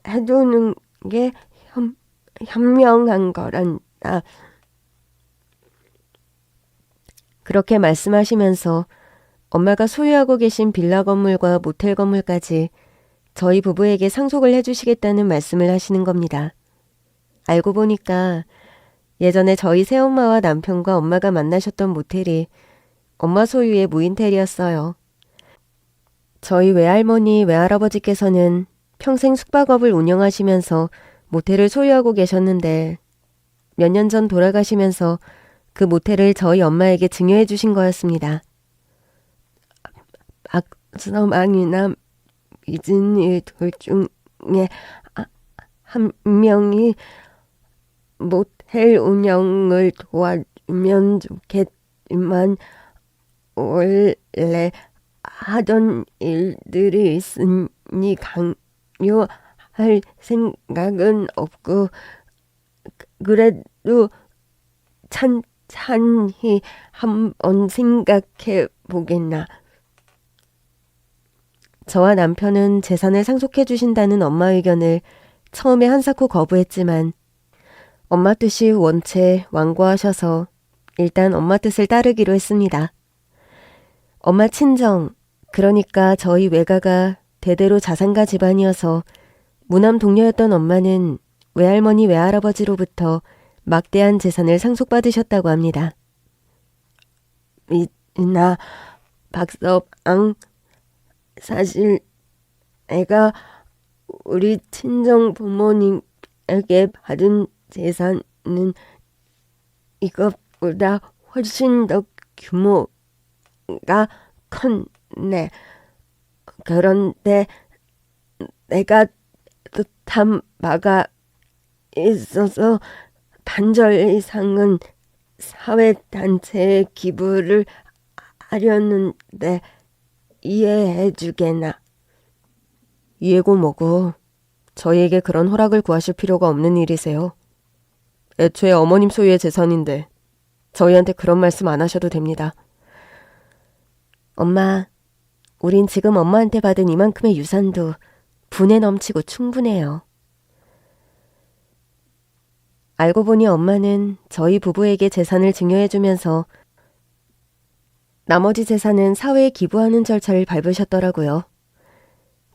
해두는 게 현명한 거란다. 그렇게 말씀하시면서 엄마가 소유하고 계신 빌라 건물과 모텔 건물까지 저희 부부에게 상속을 해주시겠다는 말씀을 하시는 겁니다. 알고 보니까 예전에 저희 새엄마와 남편과 엄마가 만나셨던 모텔이 엄마 소유의 무인텔이었어요. 저희 외할머니, 외할아버지께서는 평생 숙박업을 운영하시면서 모텔을 소유하고 계셨는데 몇 년 전 돌아가시면서 그 모텔을 저희 엄마에게 증여해 주신 거였습니다. 박서방이나 미진이 둘 중에 한 명이 모텔 운영을 도와주면 좋겠지만 원래 하던 일들이 있으니 강요할 생각은 없고 그래도 찬찬히 한번 생각해 보겠나. 저와 남편은 재산을 상속해 주신다는 엄마 의견을 처음에 한사코 거부했지만 엄마 뜻이 원체 완고하셔서 일단 엄마 뜻을 따르기로 했습니다. 엄마 친정, 그러니까 저희 외가가 대대로 자산가 집안이어서 무남 동료였던 엄마는 외할머니 외할아버지로부터 막대한 재산을 상속받으셨다고 합니다. 미나 박서방, 사실 내가 우리 친정 부모님에게 받은 재산은 이것보다 훨씬 더 규모가 컸네. 그런데 내가 뜻한 바가 있어서 반절 이상은 사회단체에 기부를 하려는데 이해해 주게나. 이해고 뭐고 저희에게 그런 허락을 구하실 필요가 없는 일이세요. 애초에 어머님 소유의 재산인데 저희한테 그런 말씀 안 하셔도 됩니다. 엄마, 우린 지금 엄마한테 받은 이만큼의 유산도 분에 넘치고 충분해요. 알고 보니 엄마는 저희 부부에게 재산을 증여해주면서 나머지 재산은 사회에 기부하는 절차를 밟으셨더라고요.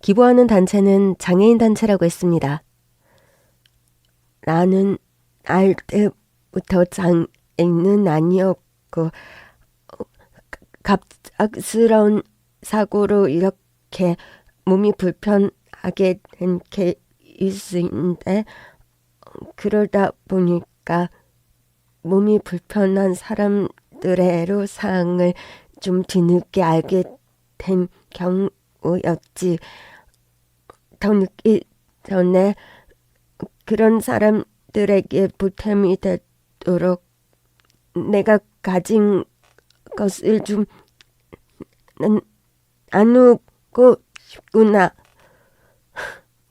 기부하는 단체는 장애인 단체라고 했습니다. 나는 알 때부터 장애인은 아니었고 갑작스러운 사고로 이렇게 몸이 불편하게 된 케이스인데 그러다 보니까 몸이 불편한 사람들의 애로사항을 좀 뒤늦게 알게 된 경우였지. 더 늦기 전에 그런 사람들에게 보탬이 되도록 내가 가진 것을 좀 나누고 싶구나.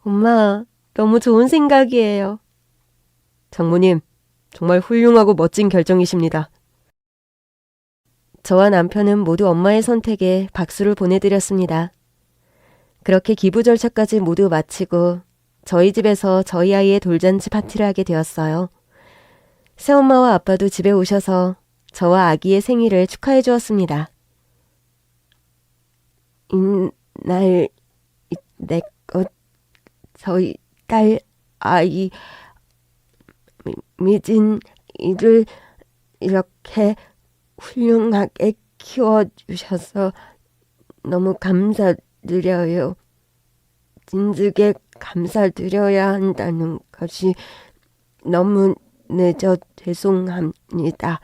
엄마, 너무 좋은 생각이에요. 장모님, 정말 훌륭하고 멋진 결정이십니다. 저와 남편은 모두 엄마의 선택에 박수를 보내드렸습니다. 그렇게 기부 절차까지 모두 마치고 저희 집에서 저희 아이의 돌잔치 파티를 하게 되었어요. 새엄마와 아빠도 집에 오셔서 저와 아기의 생일을 축하해 주었습니다. 이날 내 것 저희 딸 아이 미진이를 이렇게 훌륭하게 키워주셔서 너무 감사드려요. 진즉에 감사드려야 한다는 것이 너무 늦어 죄송합니다.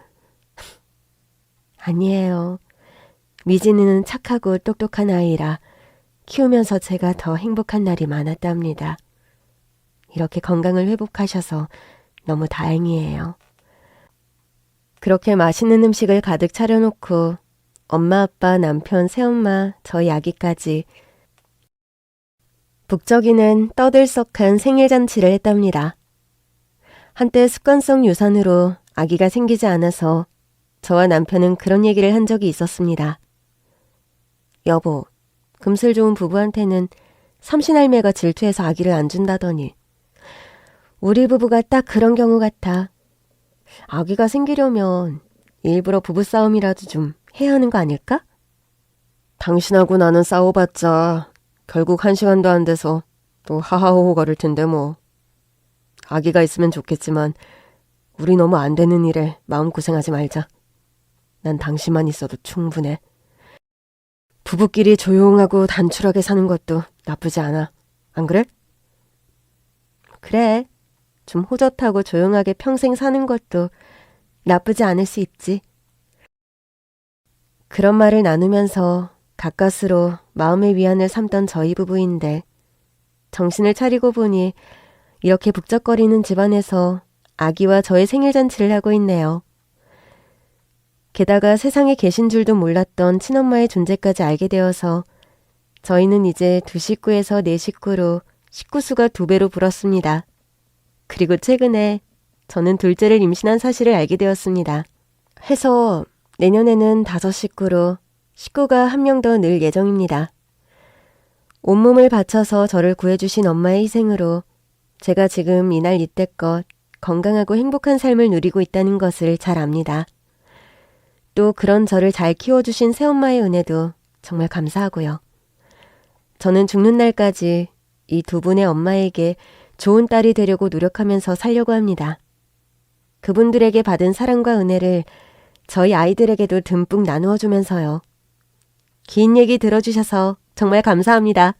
아니에요. 미진이는 착하고 똑똑한 아이라 키우면서 제가 더 행복한 날이 많았답니다. 이렇게 건강을 회복하셔서 너무 다행이에요. 그렇게 맛있는 음식을 가득 차려놓고 엄마, 아빠, 남편, 새엄마, 저희 아기까지 북적이는 떠들썩한 생일잔치를 했답니다. 한때 습관성 유산으로 아기가 생기지 않아서 저와 남편은 그런 얘기를 한 적이 있었습니다. 여보, 금슬 좋은 부부한테는 삼신할매가 질투해서 아기를 안 준다더니 우리 부부가 딱 그런 경우 같아. 아기가 생기려면 일부러 부부싸움이라도 좀 해야 하는 거 아닐까? 당신하고 나는 싸워봤자 결국 1시간도 안 돼서 또 하하호호 거릴 텐데 뭐. 아기가 있으면 좋겠지만 우리 너무 안 되는 일에 마음고생하지 말자. 난 당신만 있어도 충분해. 부부끼리 조용하고 단출하게 사는 것도 나쁘지 않아. 안 그래? 그래. 좀 호젓하고 조용하게 평생 사는 것도 나쁘지 않을 수 있지. 그런 말을 나누면서 가까스로 마음의 위안을 삼던 저희 부부인데 정신을 차리고 보니 이렇게 북적거리는 집안에서 아기와 저의 생일잔치를 하고 있네요. 게다가 세상에 계신 줄도 몰랐던 친엄마의 존재까지 알게 되어서 저희는 이제 2식구에서 4식구로 식구수가 2배로 불었습니다. 그리고 최근에 저는 둘째를 임신한 사실을 알게 되었습니다. 해서 내년에는 5식구로 식구가 1명 더 늘 예정입니다. 온몸을 바쳐서 저를 구해주신 엄마의 희생으로 제가 지금 이날 이때껏 건강하고 행복한 삶을 누리고 있다는 것을 잘 압니다. 또 그런 저를 잘 키워주신 새엄마의 은혜도 정말 감사하고요. 저는 죽는 날까지 이 두 분의 엄마에게 좋은 딸이 되려고 노력하면서 살려고 합니다. 그분들에게 받은 사랑과 은혜를 저희 아이들에게도 듬뿍 나누어 주면서요. 긴 얘기 들어주셔서 정말 감사합니다.